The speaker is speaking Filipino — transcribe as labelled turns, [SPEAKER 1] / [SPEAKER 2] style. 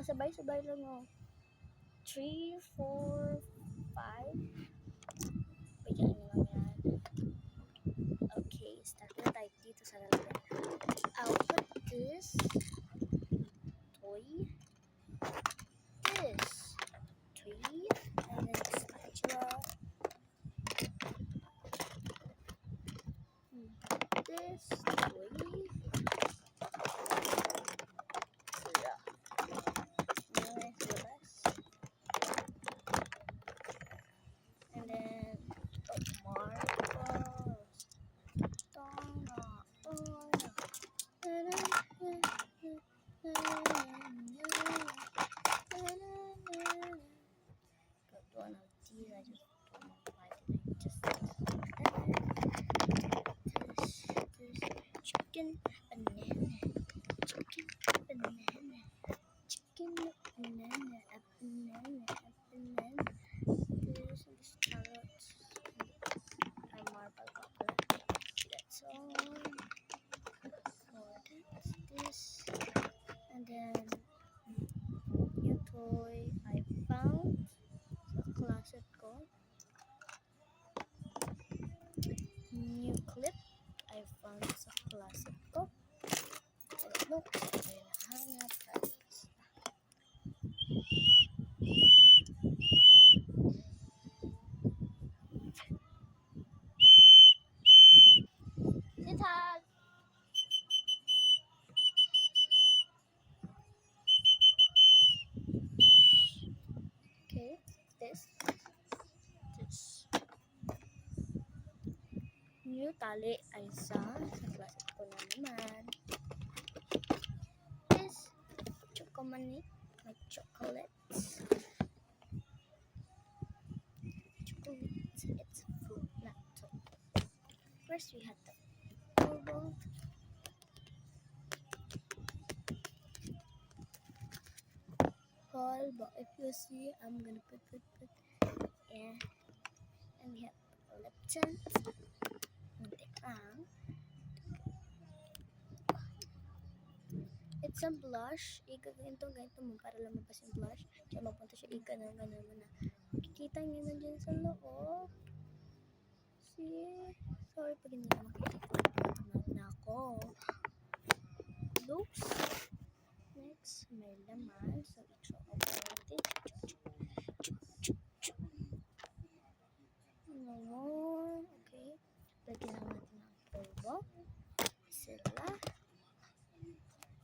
[SPEAKER 1] Masabay-sabay lang oh. 3, 4, 5. Bigyan nyo lang yan. Okay, start na tayo dito sa lalagyan. I'll put this toy, this toy, and then spatula, this toy, and then marbles. Got one of these. I just don't know why did I just this chicken banana, chicken banana, chicken banana, a banana, a banana. This carrots and marble couple. That's all. So that's this, and then new toy I found sa closet ko. New clip I found sa closet ko. I don't know kung saan kayo nahanap. Sweetheart! Okay, this. New tali ay sa closet ko na naman. This chocolate, my chocolates. Chocolate, it's fruit, not toy. First we had the bubble. But if you see, I'm gonna put yeah, and we have lip tint. It's a blush. Ganito mo para lumabas yung blush. Kaya mapunta siya ganun mo na. Kikita nyo na dyan sa loob. See? Sorry pag hindi na makikita. Tamad na ako. Looks. Next, may laman. So,